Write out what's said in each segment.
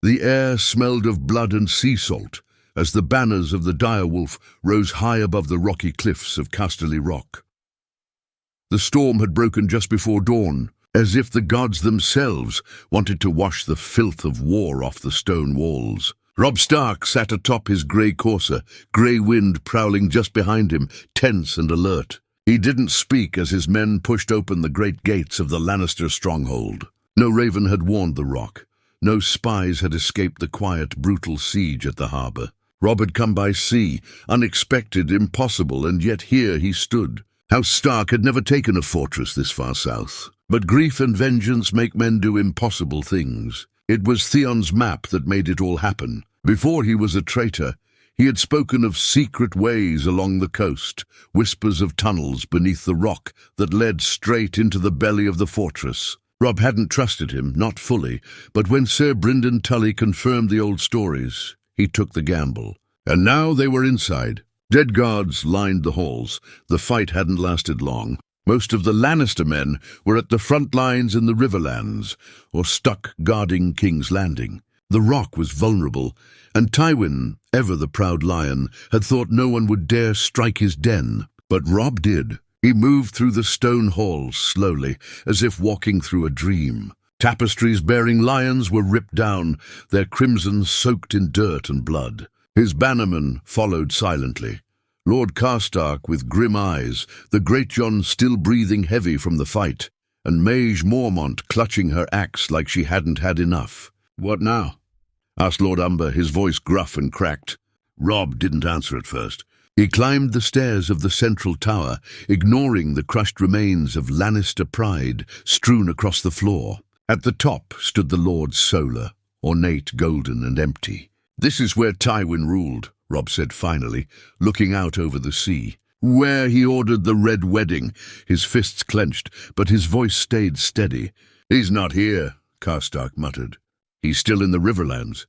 The air smelled of blood and sea salt as the banners of the direwolf rose high above the rocky cliffs of Casterly Rock. The storm had broken just before dawn, as if the gods themselves wanted to wash the filth of war off the stone walls. Robb Stark sat atop his grey courser, grey wind prowling just behind him, tense and alert. He didn't speak as his men pushed open the great gates of the Lannister stronghold. No raven had warned the rock. No spies had escaped the quiet, brutal siege at the harbour. Robb had come by sea, unexpected, impossible, and yet here he stood. House Stark had never taken a fortress this far south. But grief and vengeance make men do impossible things. It was Theon's map that made it all happen. Before he was a traitor, he had spoken of secret ways along the coast, whispers of tunnels beneath the rock that led straight into the belly of the fortress. Robb hadn't trusted him, not fully, but when Sir Brynden Tully confirmed the old stories, he took the gamble. And now they were inside. Dead guards lined the halls. The fight hadn't lasted long. Most of the Lannister men were at the front lines in the Riverlands, or stuck guarding King's Landing. The rock was vulnerable, and Tywin, ever the proud lion, had thought no one would dare strike his den. But Robb did. He moved through the stone halls slowly, as if walking through a dream. Tapestries bearing lions were ripped down, their crimson soaked in dirt and blood. His bannermen followed silently. Lord Carstark with grim eyes, the Greatjon still breathing heavy from the fight, and Mage Mormont clutching her axe like she hadn't had enough. "What now?" asked Lord Umber, his voice gruff and cracked. Robb didn't answer at first. He climbed the stairs of the central tower, ignoring the crushed remains of Lannister pride strewn across the floor. At the top stood the Lord Solar, ornate, golden, and empty. "This is where Tywin ruled," Robb said finally, looking out over the sea. "Where he ordered the Red Wedding," his fists clenched, but his voice stayed steady. "He's not here," Carstark muttered. "He's still in the Riverlands."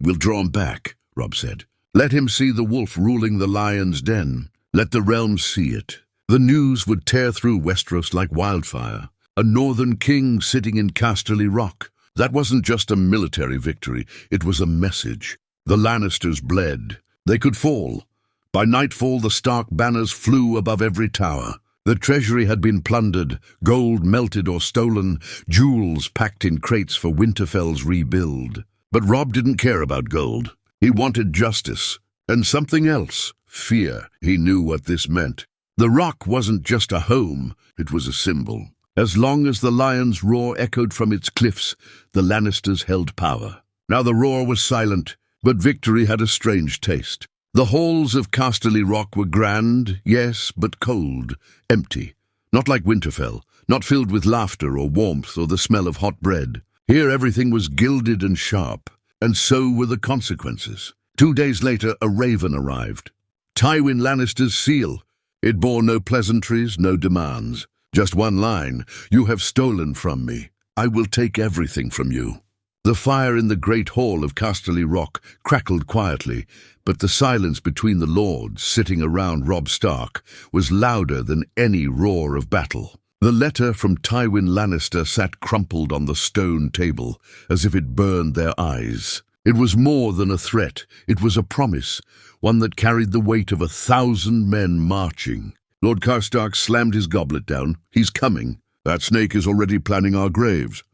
"We'll draw him back," Robb said. "Let him see the wolf ruling the lion's den. Let the realms see it." The news would tear through Westeros like wildfire. A northern king sitting in Casterly Rock. That wasn't just a military victory, it was a message. The Lannisters bled. They could fall. By nightfall, the Stark banners flew above every tower. The treasury had been plundered, gold melted or stolen, jewels packed in crates for Winterfell's rebuild. But Robb didn't care about gold. He wanted justice, and something else, fear. He knew what this meant. The rock wasn't just a home, it was a symbol. As long as the lion's roar echoed from its cliffs, the Lannisters held power. Now the roar was silent, but victory had a strange taste. The halls of Casterly Rock were grand, yes, but cold, empty. Not like Winterfell, not filled with laughter or warmth or the smell of hot bread. Here everything was gilded and sharp, and so were the consequences. 2 days later, a raven arrived. Tywin Lannister's seal. It bore no pleasantries, no demands. Just one line: "You have stolen from me. I will take everything from you." The fire in the great hall of Casterly Rock crackled quietly, but the silence between the lords sitting around Robb Stark was louder than any roar of battle. The letter from Tywin Lannister sat crumpled on the stone table, as if it burned their eyes. It was more than a threat. It was a promise, one that carried the weight of 1,000 men marching. Lord Carstark slammed his goblet down. "He's coming. That snake is already planning our graves."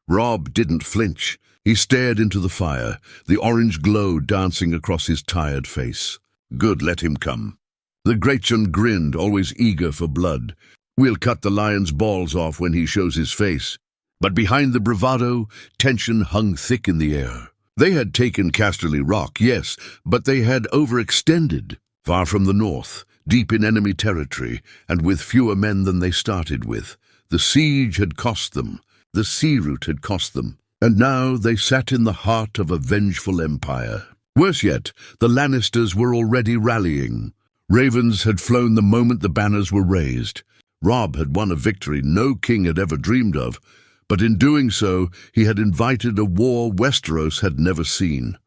Robb didn't flinch. He stared into the fire, the orange glow dancing across his tired face. "Good, let him come." The Greatjon grinned, always eager for blood. "We'll cut the lion's balls off when he shows his face." But behind the bravado, tension hung thick in the air. They had taken Casterly Rock, yes, but they had overextended. Far from the north, deep in enemy territory, and with fewer men than they started with. The siege had cost them. The sea route had cost them. And now they sat in the heart of a vengeful empire. Worse yet, the Lannisters were already rallying. Ravens had flown the moment the banners were raised. Robb had won a victory no king had ever dreamed of, but in doing so, he had invited a war Westeros had never seen.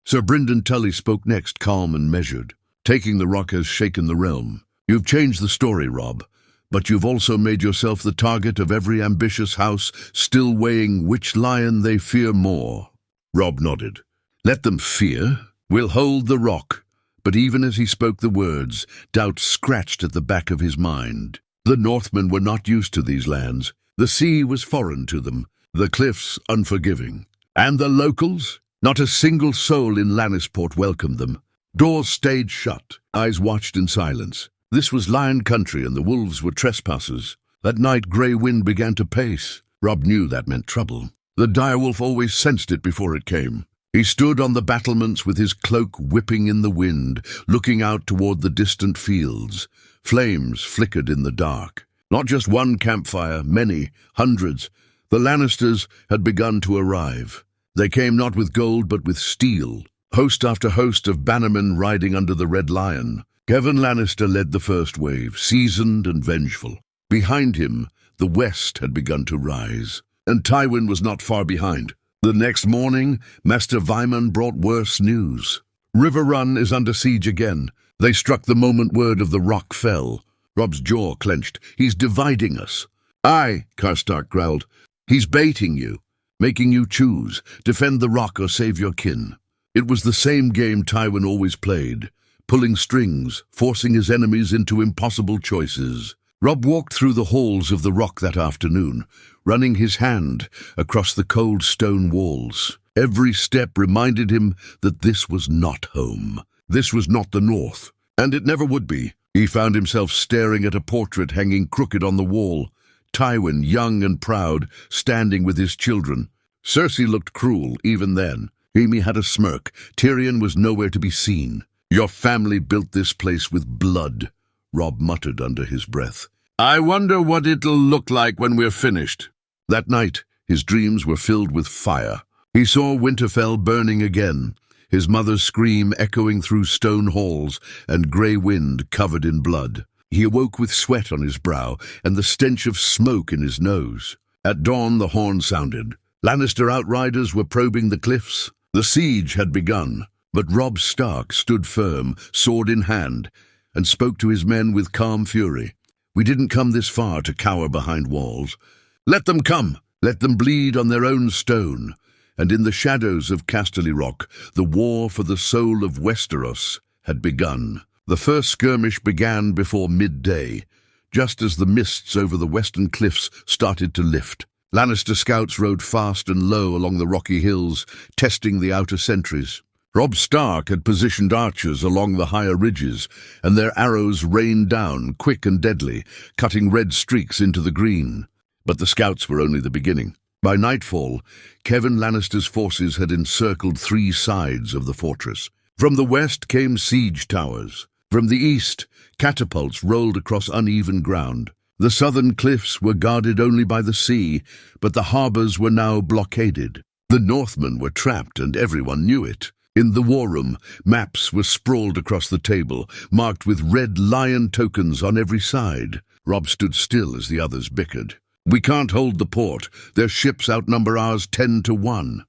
Sir Brynden Tully spoke next, calm and measured. "Taking the rock has shaken the realm. You've changed the story, Robb, but you've also made yourself the target of every ambitious house still weighing which lion they fear more." Robb nodded. Let them fear. We'll hold the rock. But even as he spoke the words, doubt scratched at the back of his mind. The Northmen were not used to these lands. The sea was foreign to them, the cliffs unforgiving. And the locals? Not a single soul in Lannisport welcomed them. Doors stayed shut, eyes watched in silence. This was lion country and the wolves were trespassers. That night Grey Wind began to pace. Robb knew that meant trouble. The direwolf always sensed it before it came. He stood on the battlements with his cloak whipping in the wind, looking out toward the distant fields. Flames flickered in the dark. Not just one campfire, many, hundreds. The Lannisters had begun to arrive. They came not with gold but with steel. Host after host of bannermen riding under the Red Lion. Kevan Lannister led the first wave, seasoned and vengeful. Behind him, the west had begun to rise, and Tywin was not far behind. The next morning, Master Vyman brought worse news. River Run is under siege again. They struck the moment word of the rock fell. Robb's jaw clenched. He's dividing us. Aye, Karstark growled. He's baiting you, making you choose, defend the rock or save your kin. It was the same game Tywin always played, pulling strings, forcing his enemies into impossible choices. Robb walked through the halls of the rock that afternoon, running his hand across the cold stone walls. Every step reminded him that this was not home. This was not the North, and it never would be. He found himself staring at a portrait hanging crooked on the wall. Tywin, young and proud, standing with his children. Cersei looked cruel even then. Jaime had a smirk. Tyrion was nowhere to be seen. Your family built this place with blood, Robb muttered under his breath. I wonder what it'll look like when we're finished. That night, his dreams were filled with fire. He saw Winterfell burning again, his mother's scream echoing through stone halls and Grey Wind covered in blood. He awoke with sweat on his brow and the stench of smoke in his nose. At dawn, the horn sounded. Lannister outriders were probing the cliffs. The siege had begun, but Robb Stark stood firm, sword in hand, and spoke to his men with calm fury. We didn't come this far to cower behind walls. Let them come, let them bleed on their own stone. And in the shadows of Casterly Rock, the war for the soul of Westeros had begun. The first skirmish began before midday, just as the mists over the western cliffs started to lift. Lannister scouts rode fast and low along the rocky hills, testing the outer sentries. Robb Stark had positioned archers along the higher ridges, and their arrows rained down, quick and deadly, cutting red streaks into the green. But the scouts were only the beginning. By nightfall, Kevan Lannister's forces had encircled 3 sides of the fortress. From the west came siege towers. From the east, catapults rolled across uneven ground. The southern cliffs were guarded only by the sea, but the harbors were now blockaded. The Northmen were trapped, and everyone knew it. In the war room, maps were sprawled across the table, marked with red lion tokens on every side. Robb stood still as the others bickered. We can't hold the port. Their ships outnumber ours 10-1,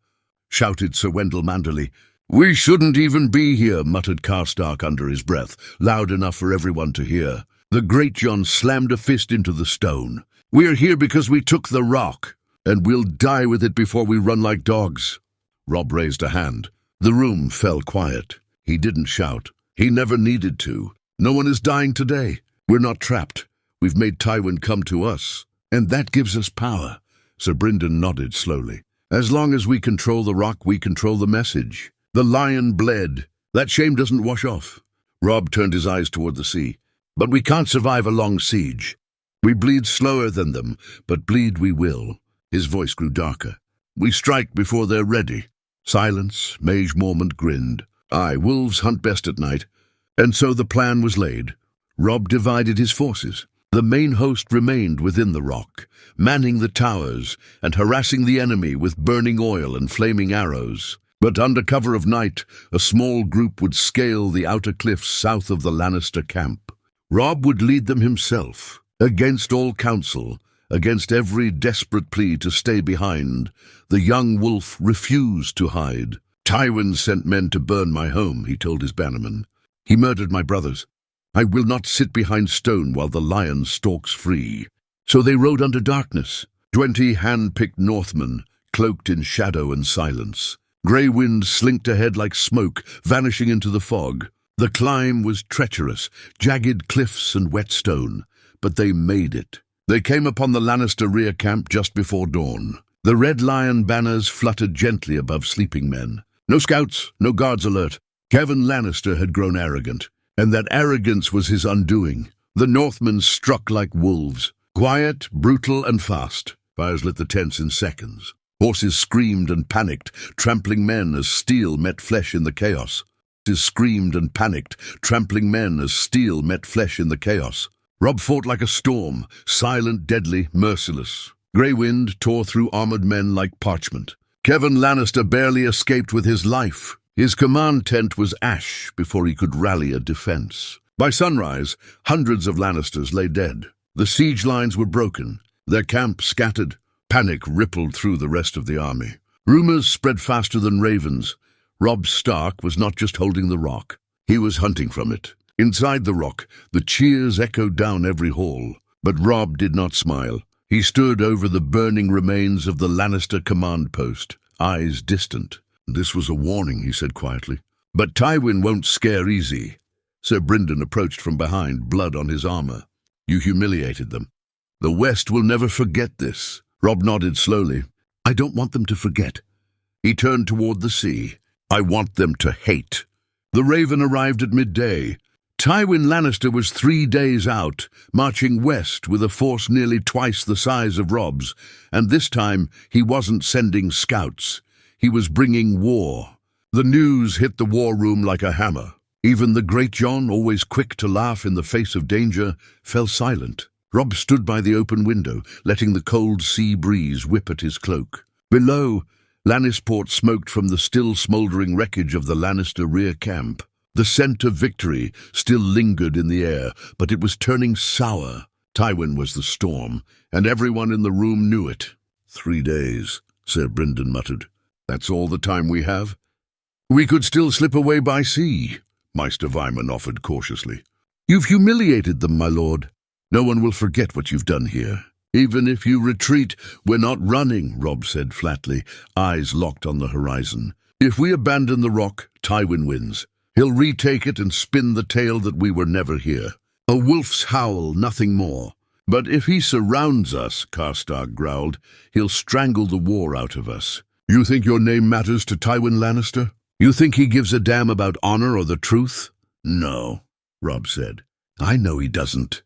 shouted Sir Wendell Manderly. We shouldn't even be here, muttered Karstark under his breath, loud enough for everyone to hear. The Great John slammed a fist into the stone. We're here because we took the rock, and we'll die with it before we run like dogs. Robb raised a hand. The room fell quiet. He didn't shout. He never needed to. No one is dying today. We're not trapped. We've made Tywin come to us. And that gives us power. Sir Brynden nodded slowly. As long as we control the rock, we control the message. The lion bled. That shame doesn't wash off. Robb turned his eyes toward the sea. But we can't survive a long siege. We bleed slower than them, but bleed we will. His voice grew darker. We strike before they're ready. Silence. Mage Mormont grinned. Aye, wolves hunt best at night. And so the plan was laid. Robb divided his forces. The main host remained within the rock, manning the towers and harassing the enemy with burning oil and flaming arrows. But under cover of night, a small group would scale the outer cliffs south of the Lannister camp. Robb would lead them himself, against all counsel, against every desperate plea to stay behind. The young wolf refused to hide. Tywin sent men to burn my home, he told his bannermen. He murdered my brothers. I will not sit behind stone while the lion stalks free. So they rode under darkness, 20 hand-picked Northmen, cloaked in shadow and silence. Grey wind slinked ahead like smoke, vanishing into the fog. The climb was treacherous, jagged cliffs and wet stone, but they made it. They came upon the Lannister rear camp just before dawn. The Red Lion banners fluttered gently above sleeping men. No scouts, no guards alert. Kevan Lannister had grown arrogant, and that arrogance was his undoing. The Northmen struck like wolves, quiet, brutal, and fast. Fires lit the tents in seconds. Horses screamed and panicked, trampling men as steel met flesh in the chaos. Horses screamed and panicked, trampling men as steel met flesh in the chaos. Robb fought like a storm, silent, deadly, merciless. Grey wind tore through armored men like parchment. Kevan Lannister barely escaped with his life. His command tent was ash before he could rally a defense. By sunrise, hundreds of Lannisters lay dead. The siege lines were broken, their camp scattered. Panic rippled through the rest of the army. Rumors spread faster than ravens. Robb Stark was not just holding the rock. He was hunting from it. Inside the rock, the cheers echoed down every hall. But Robb did not smile. He stood over the burning remains of the Lannister command post, eyes distant. "This was a warning," he said quietly. "But Tywin won't scare easy." Sir Brynden approached from behind, blood on his armor. "You humiliated them. The West will never forget this." Robb nodded slowly. "I don't want them to forget." He turned toward the sea. "I want them to hate." The Raven arrived at midday. Tywin Lannister was 3 days out, marching west with a force nearly twice the size of Robb's, and this time he wasn't sending scouts. He was bringing war. The news hit the war room like a hammer. Even the Great John, always quick to laugh in the face of danger, fell silent. Robb stood by the open window, letting the cold sea breeze whip at his cloak. Below, Lannisport smoked from the still smouldering wreckage of the Lannister rear camp. The scent of victory still lingered in the air, but it was turning sour. Tywin was the storm, and everyone in the room knew it. 3 days, Sir Brynden muttered. "That's all the time we have?" "We could still slip away by sea," Maester Wyman offered cautiously. "You've humiliated them, my lord. No one will forget what you've done here. Even if you retreat, we're not running," Robb said flatly, eyes locked on the horizon. "If we abandon the rock, Tywin wins. He'll retake it and spin the tale that we were never here. A wolf's howl, nothing more. But if he surrounds us," Karstark growled, "he'll strangle the war out of us. You think your name matters to Tywin Lannister? You think he gives a damn about honor or the truth?" "No," Robb said. "I know he doesn't."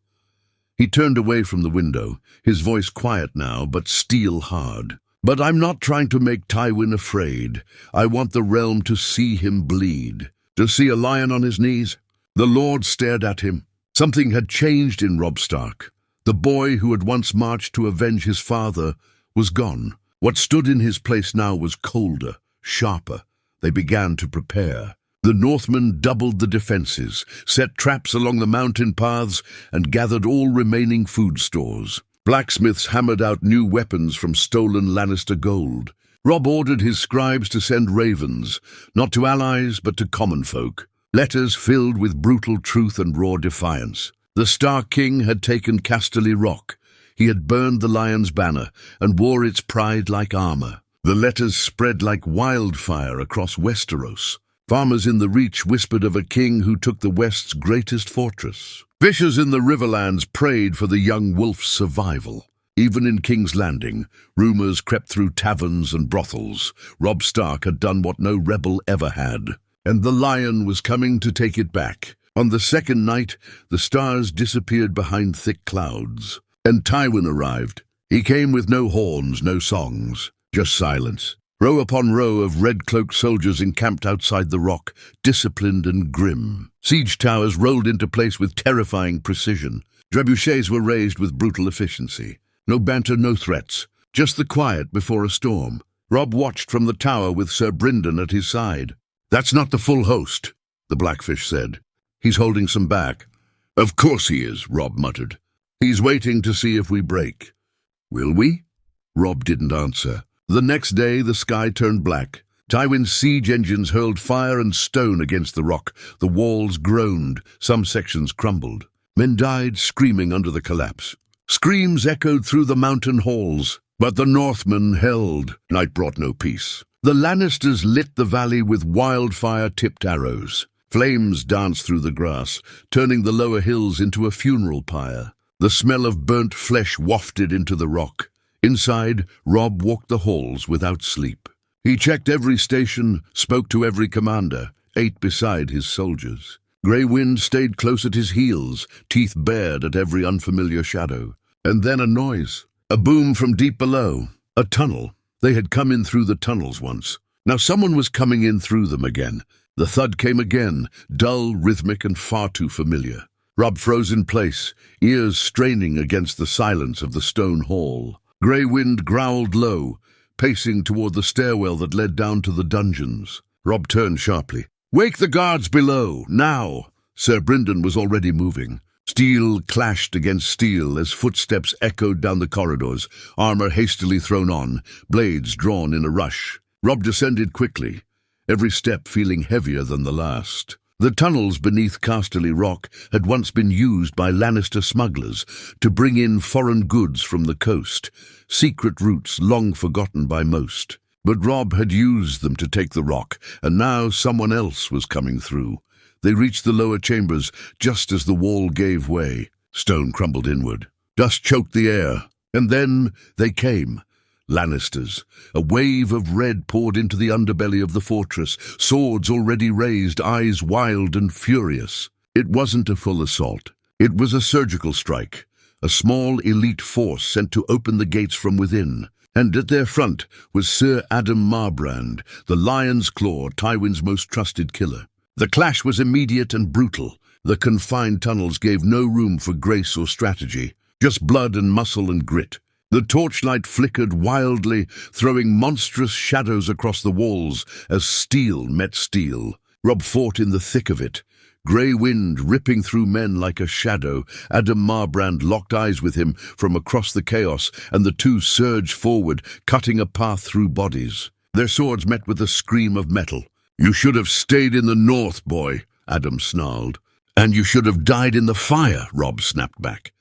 He turned away from the window, his voice quiet now, but steel hard. "But I'm not trying to make Tywin afraid. I want the realm to see him bleed. To see a lion on his knees." The Lord stared at him. Something had changed in Robb Stark. The boy who had once marched to avenge his father was gone. What stood in his place now was colder, sharper. They began to prepare. The Northmen doubled the defenses, set traps along the mountain paths, and gathered all remaining food stores. Blacksmiths hammered out new weapons from stolen Lannister gold. Robb ordered his scribes to send ravens, not to allies but to common folk. Letters filled with brutal truth and raw defiance. The Stark King had taken Casterly Rock. He had burned the lion's banner and wore its pride like armor. The letters spread like wildfire across Westeros. Farmers in the Reach whispered of a king who took the West's greatest fortress. Fishers in the Riverlands prayed for the young wolf's survival. Even in King's Landing, rumors crept through taverns and brothels. Robb Stark had done what no rebel ever had, and the lion was coming to take it back. On the second night, the stars disappeared behind thick clouds, and Tywin arrived. He came with no horns, no songs, just silence. Row upon row of red-cloaked soldiers encamped outside the rock, disciplined and grim. Siege towers rolled into place with terrifying precision. Trebuchets were raised with brutal efficiency. No banter, no threats, just the quiet before a storm. Robb watched from the tower with Sir Brynden at his side. "That's not the full host," the Blackfish said. "He's holding some back." "Of course he is," Robb muttered. "He's waiting to see if we break." "Will we?" Robb didn't answer. The next day, the sky turned black. Tywin's siege engines hurled fire and stone against the rock. The walls groaned. Some sections crumbled. Men died screaming under the collapse. Screams echoed through the mountain halls. But the Northmen held. Night brought no peace. The Lannisters lit the valley with wildfire-tipped arrows. Flames danced through the grass, turning the lower hills into a funeral pyre. The smell of burnt flesh wafted into the rock. Inside, Robb walked the halls without sleep. He checked every station, spoke to every commander, ate beside his soldiers. Grey Wind stayed close at his heels, teeth bared at every unfamiliar shadow. And then a noise, a boom from deep below, a tunnel. They had come in through the tunnels once. Now someone was coming in through them again. The thud came again, dull, rhythmic, and far too familiar. Robb froze in place, ears straining against the silence of the stone hall. Grey Wind growled low, pacing toward the stairwell that led down to the dungeons. Robb turned sharply. "Wake the guards below, now!" Sir Brynden was already moving. Steel clashed against steel as footsteps echoed down the corridors, armor hastily thrown on, blades drawn in a rush. Robb descended quickly, every step feeling heavier than the last. The tunnels beneath Casterly Rock had once been used by Lannister smugglers to bring in foreign goods from the coast, secret routes long forgotten by most. But Robb had used them to take the rock, and now someone else was coming through. They reached the lower chambers just as the wall gave way. Stone crumbled inward. Dust choked the air. And then they came. Lannisters. A wave of red poured into the underbelly of the fortress, swords already raised, eyes wild and furious. It wasn't a full assault. It was a surgical strike, a small elite force sent to open the gates from within. And at their front was Sir Adam Marbrand, the Lion's Claw, Tywin's most trusted killer. The clash was immediate and brutal. The confined tunnels gave no room for grace or strategy, just blood and muscle and grit. The torchlight flickered wildly, throwing monstrous shadows across the walls as steel met steel. Robb fought in the thick of it. Grey Wind ripping through men like a shadow. Adam Marbrand locked eyes with him from across the chaos, and the two surged forward, cutting a path through bodies. Their swords met with a scream of metal. "You should have stayed in the north, boy," Adam snarled. "And you should have died in the fire," Robb snapped back.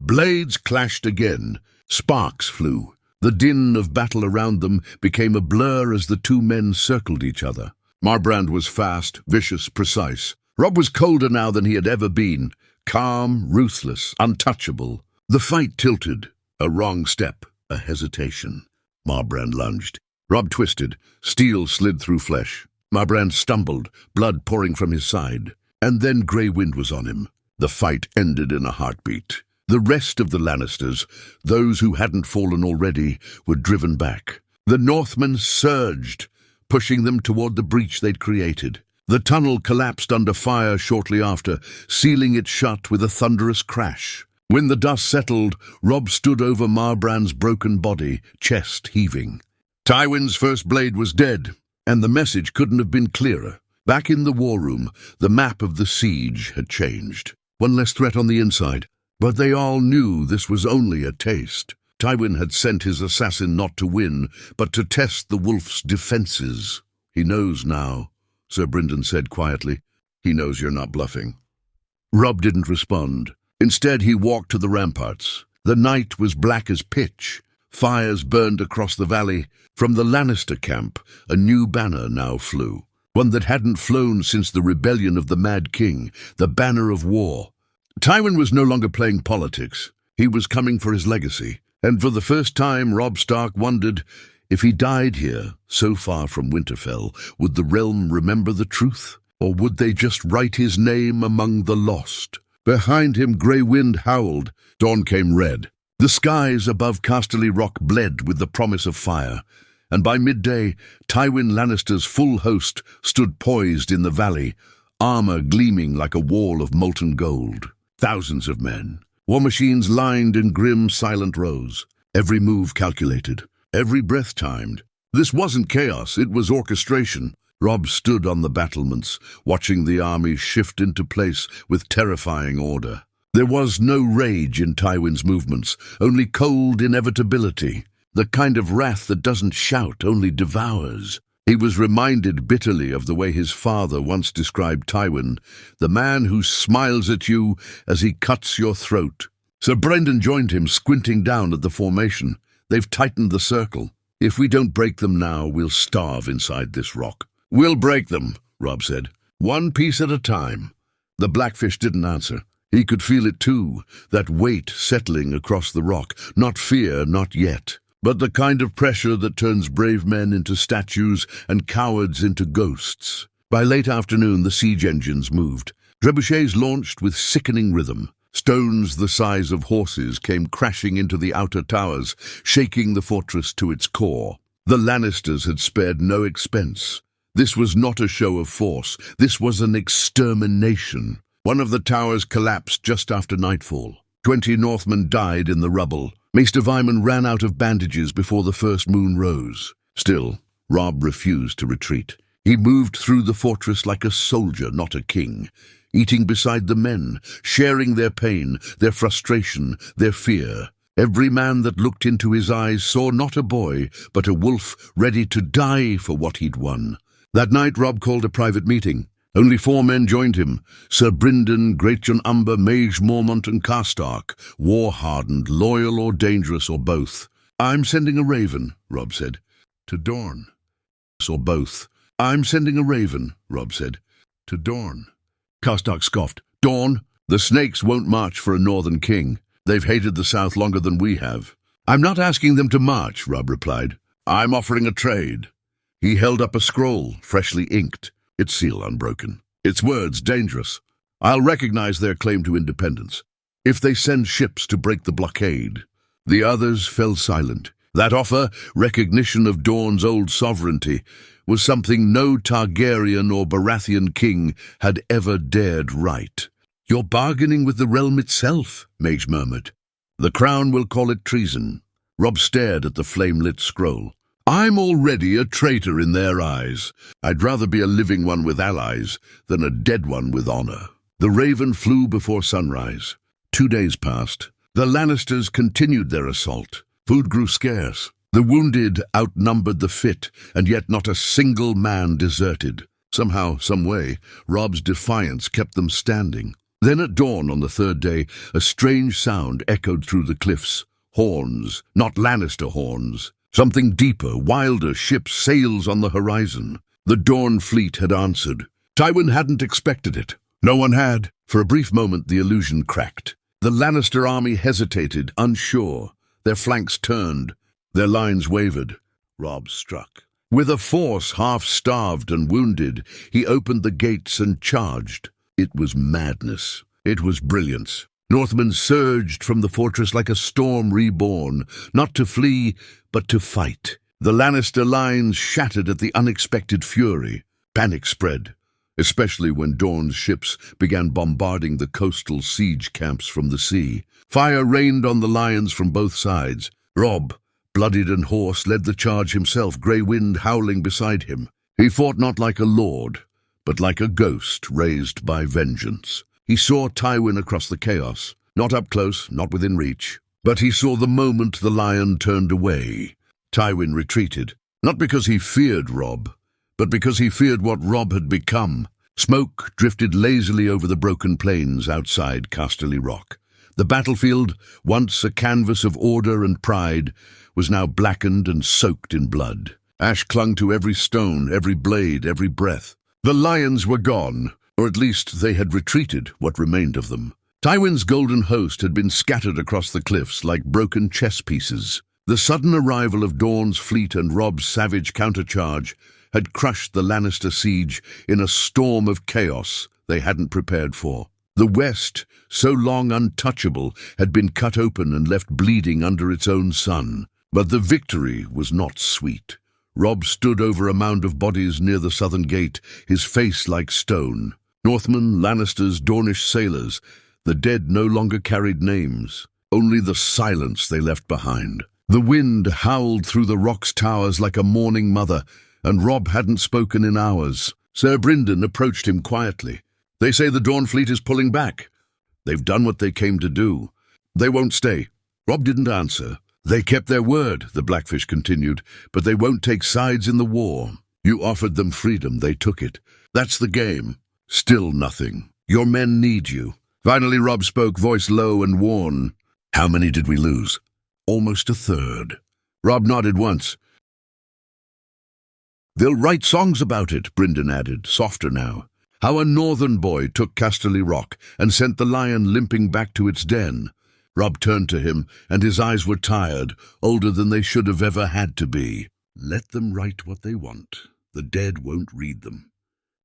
Blades clashed again. Sparks flew. The din of battle around them became a blur as the two men circled each other. Marbrand was fast, vicious, precise. Robb was colder now than he had ever been. Calm, ruthless, untouchable. The fight tilted. A wrong step, a hesitation. Marbrand lunged. Robb twisted. Steel slid through flesh. Marbrand stumbled, blood pouring from his side. And then Grey Wind was on him. The fight ended in a heartbeat. The rest of the Lannisters, those who hadn't fallen already, were driven back. The Northmen surged, pushing them toward the breach they'd created. The tunnel collapsed under fire shortly after, sealing it shut with a thunderous crash. When the dust settled, Robb stood over Marbrand's broken body, chest heaving. Tywin's first blade was dead, and the message couldn't have been clearer. Back in the war room, the map of the siege had changed. One less threat on the inside. But they all knew this was only a taste. Tywin had sent his assassin not to win, but to test the wolf's defenses. "He knows now," Sir Brynden said quietly. "He knows you're not bluffing." Robb didn't respond. Instead, he walked to the ramparts. The night was black as pitch. Fires burned across the valley. From the Lannister camp, a new banner now flew. One that hadn't flown since the rebellion of the Mad King, the banner of war. Tywin was no longer playing politics. He was coming for his legacy. And for the first time, Robb Stark wondered, if he died here, so far from Winterfell, would the realm remember the truth? Or would they just write his name among the lost? Behind him, Grey Wind howled. Dawn came red. The skies above Casterly Rock bled with the promise of fire. And by midday, Tywin Lannister's full host stood poised in the valley, armor gleaming like a wall of molten gold. Thousands of men. War machines lined in grim, silent rows. Every move calculated. Every breath timed. This wasn't chaos, it was orchestration. Robb stood on the battlements, watching the army shift into place with terrifying order. There was no rage in Tywin's movements, only cold inevitability. The kind of wrath that doesn't shout, only devours. He was reminded bitterly of the way his father once described Tywin, the man who smiles at you as he cuts your throat. Sir Brynden joined him, squinting down at the formation. They've tightened the circle. If we don't break them now, we'll starve inside this rock. We'll break them, Robb said. One piece at a time. The blackfish didn't answer. He could feel it too, that weight settling across the rock. Not fear, not yet, but the kind of pressure that turns brave men into statues and cowards into ghosts. By late afternoon, the siege engines moved. Trebuchets launched with sickening rhythm. Stones the size of horses came crashing into the outer towers, shaking the fortress to its core. The Lannisters had spared no expense. This was not a show of force. This was an extermination. One of the towers collapsed just after nightfall. 20 Northmen died in the rubble. Maester Vyman ran out of bandages before the first moon rose. Still, Robb refused to retreat. He moved through the fortress like a soldier, not a king, eating beside the men, sharing their pain, their frustration, their fear. Every man that looked into his eyes saw not a boy, but a wolf ready to die for what he'd won. That night Robb called a private meeting. Only 4 men joined him: Sir Brynden, Great John Umber, Mage Mormont and Carstark, war-hardened, loyal or dangerous or both. "I'm sending a raven," Robb said. "To Dorne." "Or both." "I'm sending a raven," Robb said. "To Dorne." Carstark scoffed. "Dorne? The snakes won't march for a northern king. They've hated the south longer than we have." "I'm not asking them to march," Robb replied. "I'm offering a trade." He held up a scroll, freshly inked, its seal unbroken. Its words dangerous. "I'll recognize their claim to independence if they send ships to break the blockade." The others fell silent. That offer, recognition of Dorne's old sovereignty, was something no Targaryen or Baratheon king had ever dared write. "You're bargaining with the realm itself," Mage murmured. "The crown will call it treason." Robb stared at the flame-lit scroll. "I'm already a traitor in their eyes. I'd rather be a living one with allies than a dead one with honor." The raven flew before sunrise. 2 days passed. The Lannisters continued their assault. Food grew scarce. The wounded outnumbered the fit, and yet not a single man deserted. Somehow, some way, Robb's defiance kept them standing. Then at dawn on the 3rd day, a strange sound echoed through the cliffs. Horns, not Lannister horns. Something deeper, wilder, ships, sails on the horizon. The Dorne fleet had answered. Tywin hadn't expected it. No one had. For a brief moment, the illusion cracked. The Lannister army hesitated, unsure. Their flanks turned. Their lines wavered. Robb struck. With a force half-starved and wounded, he opened the gates and charged. It was madness. It was brilliance. Northmen surged from the fortress like a storm reborn, not to flee, but to fight. The Lannister lines shattered at the unexpected fury. Panic spread, especially when Dorne's ships began bombarding the coastal siege camps from the sea. Fire rained on the lions from both sides. Robb, bloodied and hoarse, led the charge himself, grey wind howling beside him. He fought not like a lord, but like a ghost raised by vengeance. He saw Tywin across the chaos, not up close, not within reach. But he saw the moment the lion turned away. Tywin retreated, not because he feared Robb, but because he feared what Robb had become. Smoke drifted lazily over the broken plains outside Casterly Rock. The battlefield, once a canvas of order and pride, was now blackened and soaked in blood. Ash clung to every stone, every blade, every breath. The lions were gone, or at least they had retreated, what remained of them. Tywin's golden host had been scattered across the cliffs like broken chess pieces. The sudden arrival of Dorne's fleet and Robb's savage countercharge had crushed the Lannister siege in a storm of chaos they hadn't prepared for. The West, so long untouchable, had been cut open and left bleeding under its own sun. But the victory was not sweet. Robb stood over a mound of bodies near the southern gate, his face like stone. Northmen, Lannisters, Dornish sailors. The dead no longer carried names, only the silence they left behind. The wind howled through the rock's towers like a mourning mother, and Robb hadn't spoken in hours. Sir Brynden approached him quietly. "They say the Dorne fleet is pulling back. They've done what they came to do. They won't stay." Robb didn't answer. "They kept their word," the Blackfish continued, "but they won't take sides in the war. You offered them freedom, they took it. That's the game. Still nothing. Your men need you." Finally Robb spoke, voice low and worn. "How many did we lose?" "Almost a third." Robb nodded once. "They'll write songs about it," Brynden added, softer now. "How a northern boy took Casterly Rock and sent the lion limping back to its den." Robb turned to him, and his eyes were tired, older than they should have ever had to be. "Let them write what they want. The dead won't read them."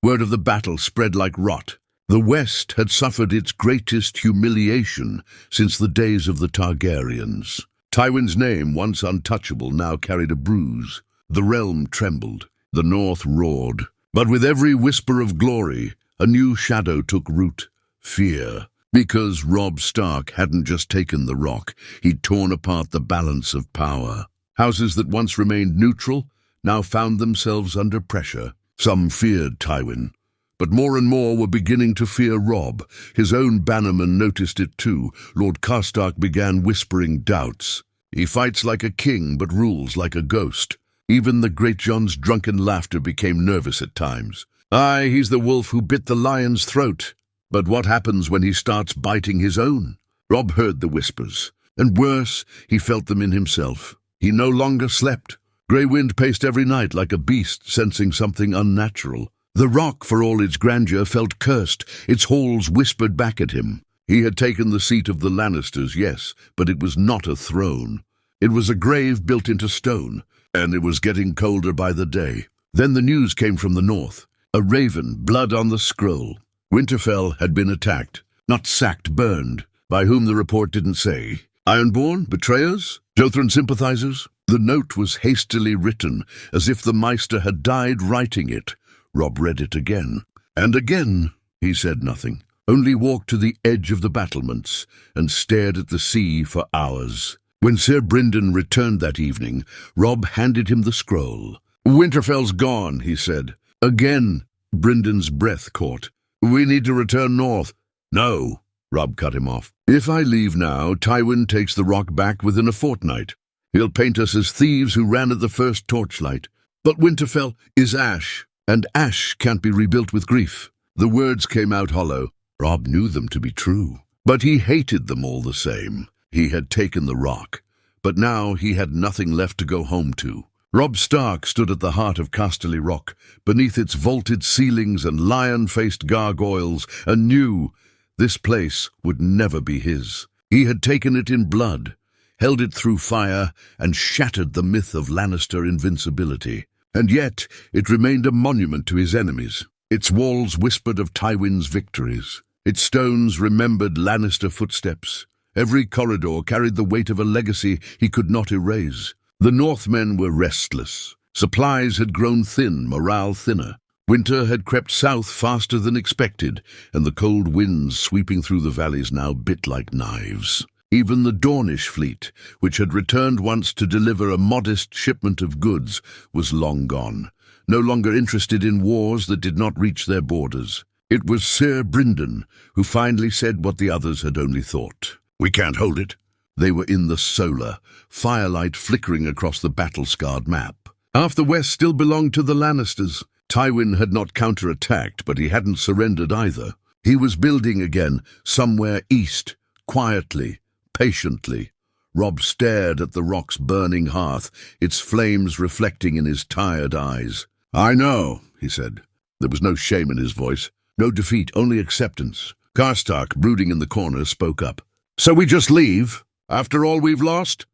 Word of the battle spread like rot. The West had suffered its greatest humiliation since the days of the Targaryens. Tywin's name, once untouchable, now carried a bruise. The realm trembled. The North roared. But with every whisper of glory, a new shadow took root: fear. Because Robb Stark hadn't just taken the rock, he'd torn apart the balance of power. Houses that once remained neutral now found themselves under pressure. Some feared Tywin, but more and more were beginning to fear Robb. His own bannermen noticed it too. Lord Carstark began whispering doubts. "He fights like a king, but rules like a ghost." Even the Great John's drunken laughter became nervous at times. "Aye, he's the wolf who bit the lion's throat. But what happens when he starts biting his own?" Robb heard the whispers, and worse, he felt them in himself. He no longer slept. Grey wind paced every night like a beast sensing something unnatural. The rock, for all its grandeur, felt cursed. Its halls whispered back at him. He had taken the seat of the Lannisters, yes, but it was not a throne. It was a grave built into stone, and it was getting colder by the day. Then the news came from the north. A raven, blood on the scroll. Winterfell had been attacked, not sacked, burned. By whom the report didn't say. Ironborn? Betrayers? Jothran sympathizers? The note was hastily written, as if the Maester had died writing it. Robb read it again. And again. He said nothing, only walked to the edge of the battlements and stared at the sea for hours. When Sir Brynden returned that evening, Robb handed him the scroll. "Winterfell's gone," he said. "Again." Brynden's breath caught. "We need to return north." "No," Robb cut him off. "If I leave now, Tywin takes the rock back within a fortnight. He'll paint us as thieves who ran at the first torchlight. But Winterfell is ash, and ash can't be rebuilt with grief." The words came out hollow. Robb knew them to be true, but he hated them all the same. He had taken the rock, but now he had nothing left to go home to. Robb Stark stood at the heart of Casterly Rock, beneath its vaulted ceilings and lion-faced gargoyles, and knew this place would never be his. He had taken it in blood, held it through fire, and shattered the myth of Lannister invincibility. And yet it remained a monument to his enemies. Its walls whispered of Tywin's victories. Its stones remembered Lannister footsteps. Every corridor carried the weight of a legacy he could not erase. The Northmen were restless. Supplies had grown thin, morale thinner. Winter had crept south faster than expected, and the cold winds sweeping through the valleys now bit like knives. Even the Dornish fleet, which had returned once to deliver a modest shipment of goods, was long gone, no longer interested in wars that did not reach their borders. It was Sir Brynden who finally said what the others had only thought. "We can't hold it." They were in the solar, firelight flickering across the battle-scarred map. Half the West still belonged to the Lannisters. Tywin had not counterattacked, but he hadn't surrendered either. He was building again, somewhere east, quietly, patiently. Robb stared at the rock's burning hearth, its flames reflecting in his tired eyes. "I know," he said. There was no shame in his voice, no defeat, only acceptance. Karstark, brooding in the corner, spoke up. "So we just leave? After all we've lost?"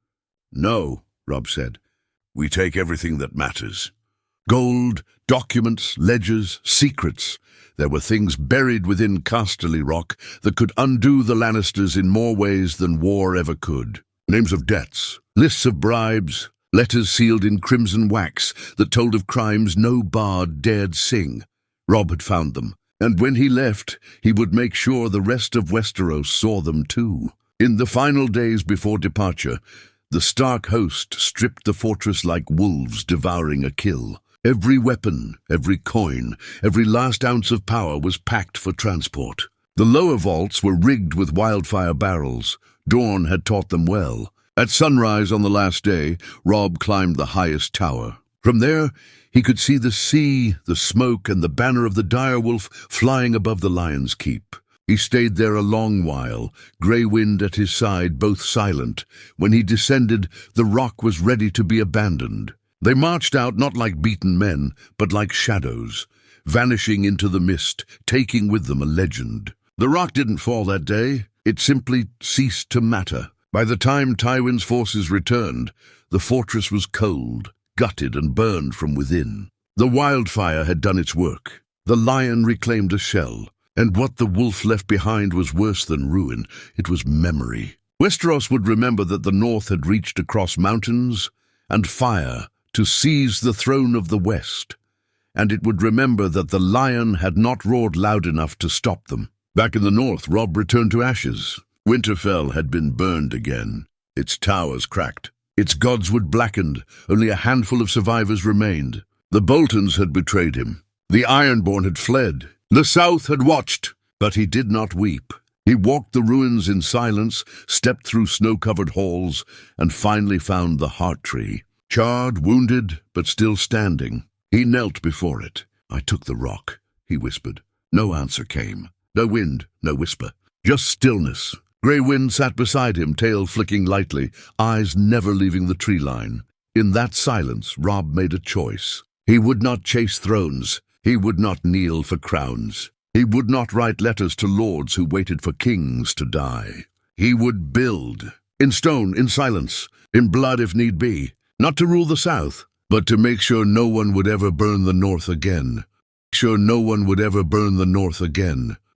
"No," Robb said. "We take everything that matters. Gold, documents, ledgers, secrets. There were things buried within Casterly Rock that could undo the Lannisters in more ways than war ever could. Names of debts, lists of bribes, letters sealed in crimson wax that told of crimes no bard dared sing. Robb had found them, and when he left, he would make sure the rest of Westeros saw them too. In the final days before departure, the Stark host stripped the fortress like wolves devouring a kill. Every weapon, every coin, every last ounce of power was packed for transport. The lower vaults were rigged with wildfire barrels. Dorne had taught them well. At sunrise on the last day, Robb climbed the highest tower. From there, he could see the sea, the smoke, and the banner of the direwolf flying above the Lion's Keep. He stayed there a long while, grey wind at his side, both silent. When he descended, the rock was ready to be abandoned. They marched out not like beaten men, but like shadows, vanishing into the mist, taking with them a legend. The rock didn't fall that day. It simply ceased to matter. By the time Tywin's forces returned, the fortress was cold, gutted and burned from within. The wildfire had done its work. The lion reclaimed a shell. And what the wolf left behind was worse than ruin. It was memory. Westeros would remember that the North had reached across mountains and fire to seize the throne of the West. And it would remember that the lion had not roared loud enough to stop them. Back in the North, Robb returned to ashes. Winterfell had been burned again. Its towers cracked. Its godswood blackened. Only a handful of survivors remained. The Boltons had betrayed him. The Ironborn had fled. The South had watched, but he did not weep. He walked the ruins in silence, stepped through snow-covered halls, and finally found the heart tree. Charred, wounded, but still standing. He knelt before it. "I took the rock," he whispered. No answer came. No wind, no whisper. Just stillness. Grey Wind sat beside him, tail flicking lightly, eyes never leaving the tree line. In that silence, Robb made a choice. He would not chase thrones. He would not kneel for crowns. He would not write letters to lords who waited for kings to die. He would build, in stone, in silence, in blood if need be, not to rule the South, but to make sure no one would ever burn the North again. Sure no one would ever burn the North again.